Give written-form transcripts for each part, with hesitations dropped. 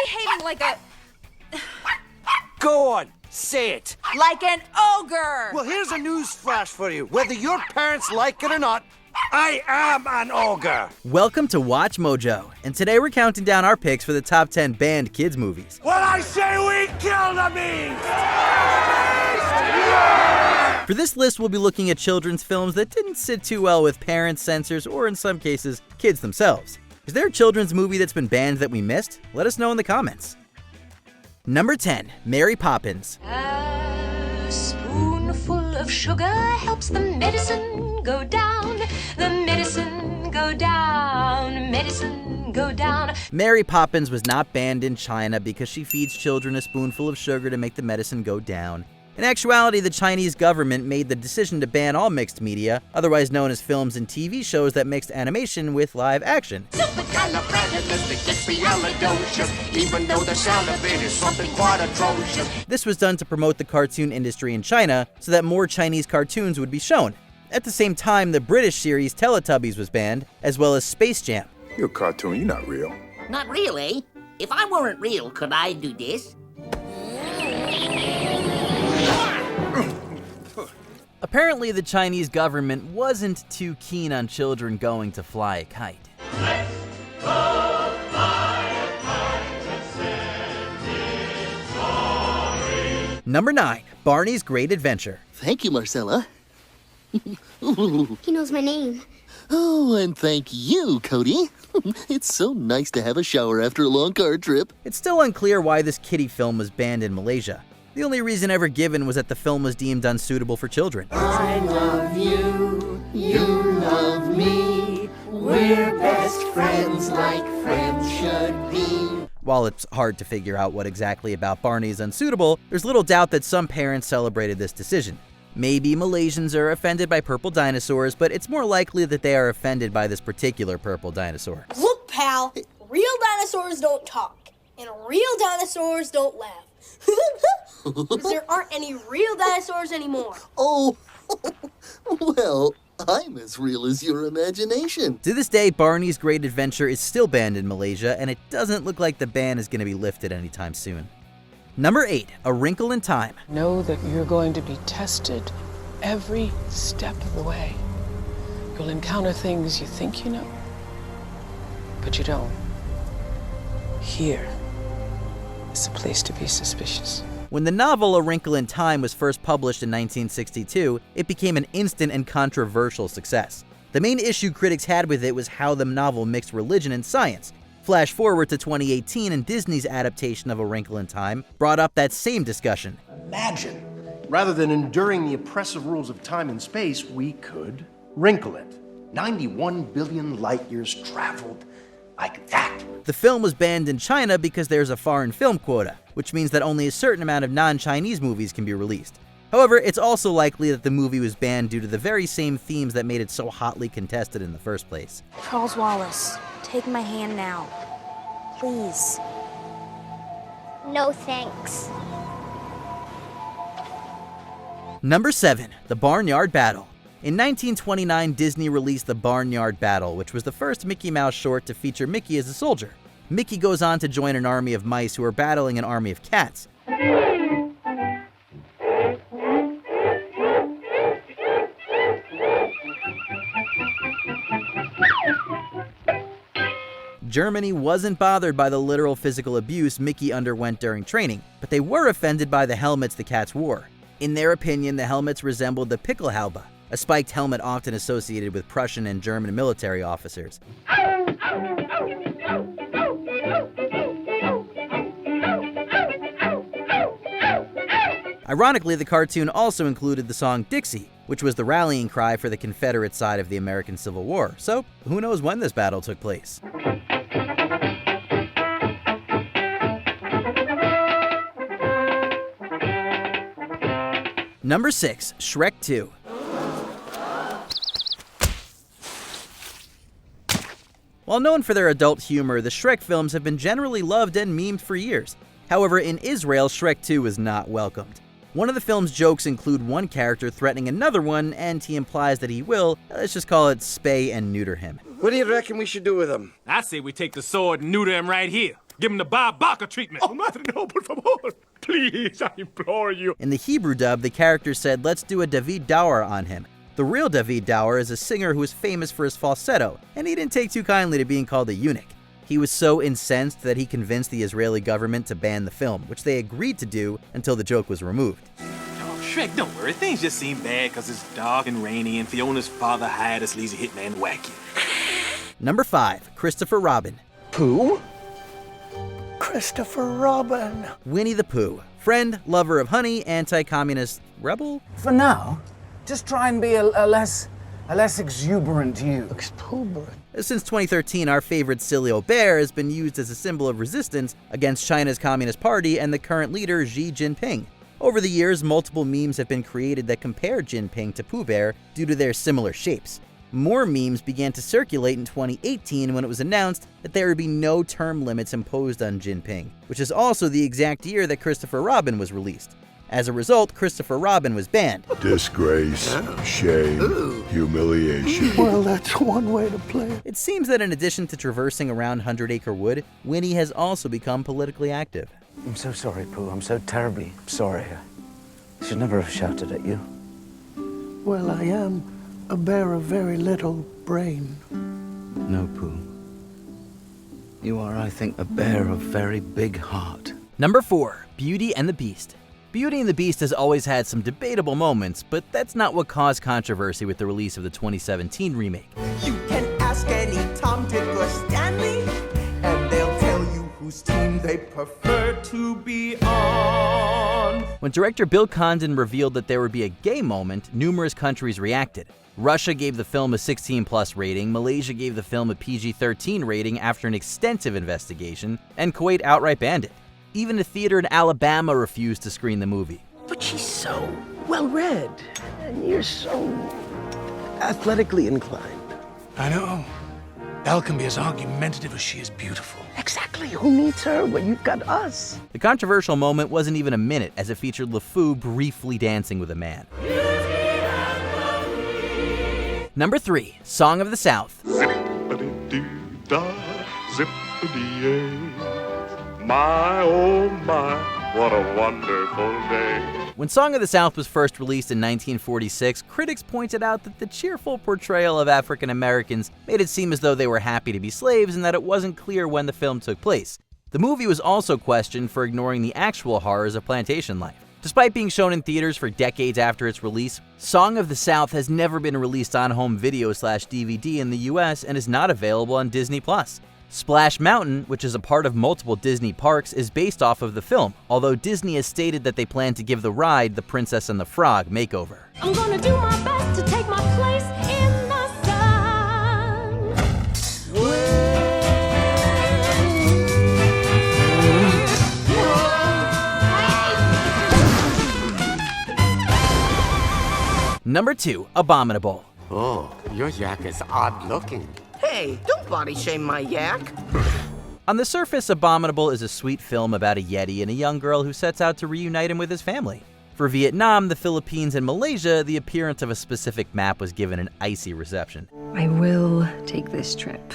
behaving like a... Go on, say it. like an ogre! Well, here's a news flash for you. Whether your parents like it or not, I am an ogre. Welcome to Watch Mojo, and today we're counting down our picks for the top 10 banned kids movies. When I say we kill the beast! For this list, we'll be looking at children's films that didn't sit too well with parents, censors, or in some cases, kids themselves. Is there a children's movie that's been banned that we missed? Let us know in the comments. Number 10, Mary Poppins. A spoonful of sugar helps the medicine go down. The medicine go down. Medicine go down. Mary Poppins was not banned in China because she feeds children a spoonful of sugar to make the medicine go down. In actuality, the Chinese government made the decision to ban all mixed media, otherwise known as films and TV shows that mixed animation with live action. Even though the sound of it is something quite atrocious. This was done to promote the cartoon industry in China so that more Chinese cartoons would be shown. At the same time, the British series Teletubbies was banned, as well as Space Jam. You're a cartoon, you're not real. Not really. If I weren't real, could I do this? Apparently, the Chinese government wasn't too keen on children going to fly a kite. Number 9, Barney's Great Adventure. Thank you, Marcella. He knows my name. Oh, and thank you, Cody. It's so nice to have a shower after a long car trip. It's still unclear why this kiddie film was banned in Malaysia. The only reason ever given was that the film was deemed unsuitable for children. I love you, you love me. We're best friends like friends should be. While it's hard to figure out what exactly about Barney is unsuitable, there's little doubt that some parents celebrated this decision. Maybe Malaysians are offended by purple dinosaurs, but it's more likely that they are offended by this particular purple dinosaur. Look, pal, real dinosaurs don't talk, and real dinosaurs don't laugh. Because there aren't any real dinosaurs anymore. Oh, well, I'm as real as your imagination. To this day, Barney's Great Adventure is still banned in Malaysia, and it doesn't look like the ban is going to be lifted anytime soon. Number 8, A Wrinkle in Time. Know that you're going to be tested every step of the way. You'll encounter things you think you know, but you don't. Here is a place to be suspicious. When the novel A Wrinkle in Time was first published in 1962, it became an instant and controversial success. The main issue critics had with it was how the novel mixed religion and science. Flash forward to 2018 and Disney's adaptation of A Wrinkle in Time brought up that same discussion. Imagine, rather than enduring the oppressive rules of time and space, we could wrinkle it. 91 billion light years traveled like that. The film was banned in China because there's a foreign film quota, which means that only a certain amount of non-Chinese movies can be released. However, it's also likely that the movie was banned due to the very same themes that made it so hotly contested in the first place. Charles Wallace, take my hand now. Please. No thanks. Number 7, The Barnyard Battle. In 1929, Disney released The Barnyard Battle, which was the first Mickey Mouse short to feature Mickey as a soldier. Mickey goes on to join an army of mice who are battling an army of cats. Germany wasn't bothered by the literal physical abuse Mickey underwent during training, but they were offended by the helmets the cats wore. In their opinion, the helmets resembled the Pickelhaube, a spiked helmet often associated with Prussian and German military officers. Ironically, the cartoon also included the song Dixie, which was the rallying cry for the Confederate side of the American Civil War, so who knows when this battle took place. Number 6, Shrek 2. While known for their adult humor, the Shrek films have been generally loved and memed for years. However, in Israel, Shrek 2 was not welcomed. One of the film's jokes include one character threatening another one, and he implies that he will, let's just call it spay and neuter him. What do you reckon we should do with him? I say we take the sword and neuter him right here. Give him the Bob treatment. Oh, madre, no, por favor. Please, I implore you. In the Hebrew dub, the character said, "Let's do a David Dower on him." The real David Dower is a singer who is famous for his falsetto, and he didn't take too kindly to being called a eunuch. He was so incensed that he convinced the Israeli government to ban the film, which they agreed to do until the joke was removed. Oh, Shrek, don't worry. Things just seem bad because it's dark and rainy and Fiona's father hired a sleazy hitman to whack you. Number 5. Christopher Robin. Pooh? Christopher Robin. Winnie the Pooh. Friend, lover of honey, anti-communist rebel? For now, just try and be a less exuberant you. Exuberant? Since 2013, our favorite silly old bear has been used as a symbol of resistance against China's Communist Party and the current leader Xi Jinping. Over the years, multiple memes have been created that compare Jinping to Pooh Bear due to their similar shapes. More memes began to circulate in 2018 when it was announced that there would be no term limits imposed on Jinping, which is also the exact year that Christopher Robin was released. As a result, Christopher Robin was banned. Disgrace, shame, humiliation. Well, that's one way to play it. It seems that in addition to traversing around 100 Acre Wood, Winnie has also become politically active. I'm so sorry, Pooh. I'm so terribly sorry. I should never have shouted at you. Well, I am a bear of very little brain. No, Pooh. You are, I think, a bear of very big heart. Number 4. Beauty and the Beast. Beauty and the Beast has always had some debatable moments, but that's not what caused controversy with the release of the 2017 remake. You can ask any Tom, Dick, or Stanley, and they'll tell you whose team they prefer to be on. When director Bill Condon revealed that there would be a gay moment, numerous countries reacted. Russia gave the film a 16+ rating, Malaysia gave the film a PG-13 rating after an extensive investigation, and Kuwait outright banned it. Even a theater in Alabama refused to screen the movie. But she's so well-read, and you're so athletically inclined. I know. Elle can be as argumentative as she is beautiful. Exactly. Who needs her when you've got us? The controversial moment wasn't even a minute, as it featured LeFou briefly dancing with a man. Number 3. Song of the South. Zippity-dee-dah, zippity-yay. My, oh my, what a wonderful day. When Song of the South was first released in 1946, critics pointed out that the cheerful portrayal of African Americans made it seem as though they were happy to be slaves and that it wasn't clear when the film took place. The movie was also questioned for ignoring the actual horrors of plantation life. Despite being shown in theaters for decades after its release, Song of the South has never been released on home video/DVD in the US and is not available on Disney+. Splash Mountain, which is a part of multiple Disney parks, is based off of the film, although Disney has stated that they plan to give the ride The Princess and the Frog makeover. I'm gonna do my best to take my place in the sun. Number 2. Abominable. Oh, your yak is odd looking. Hey, don't body shame my yak. On the surface, Abominable is a sweet film about a Yeti and a young girl who sets out to reunite him with his family. For Vietnam, the Philippines, and Malaysia, the appearance of a specific map was given an icy reception. I will take this trip.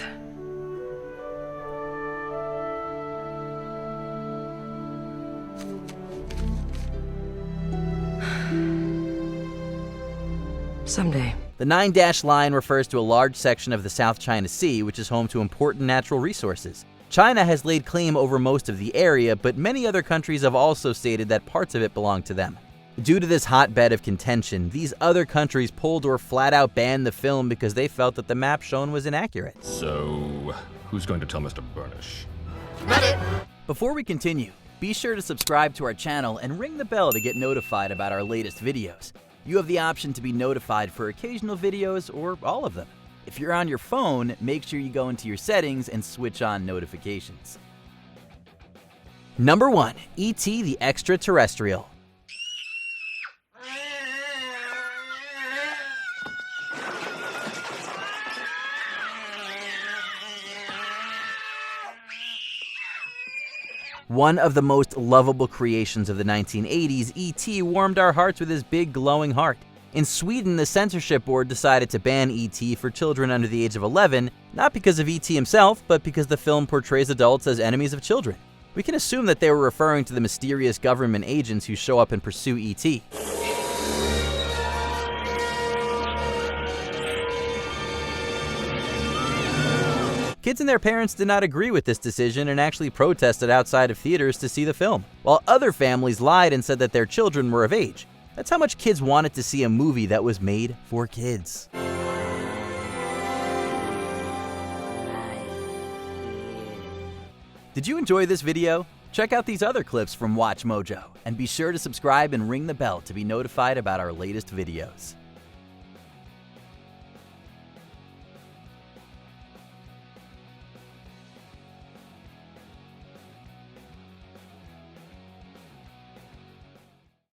Someday. The 9-dash line refers to a large section of the South China Sea, which is home to important natural resources. China has laid claim over most of the area, but many other countries have also stated that parts of it belong to them. Due to this hotbed of contention, these other countries pulled or flat out banned the film because they felt that the map shown was inaccurate. So, who's going to tell Mr. Burnish? Before we continue, be sure to subscribe to our channel and ring the bell to get notified about our latest videos. You have the option to be notified for occasional videos or all of them. If you're on your phone, make sure you go into your settings and switch on notifications. Number 1. E.T. the Extra-Terrestrial. One of the most lovable creations of the 1980s, E.T. warmed our hearts with his big glowing heart. In Sweden, the censorship board decided to ban E.T. for children under the age of 11, Not because of E.T. himself, but because the film portrays adults as enemies of children. We can assume that they were referring to the mysterious government agents who show up and pursue E.T. Kids and their parents did not agree with this decision and actually protested outside of theaters to see the film, while other families lied and said that their children were of age. That's how much kids wanted to see a movie that was made for kids. Did you enjoy this video? Check out these other clips from WatchMojo, and be sure to subscribe and ring the bell to be notified about our latest videos.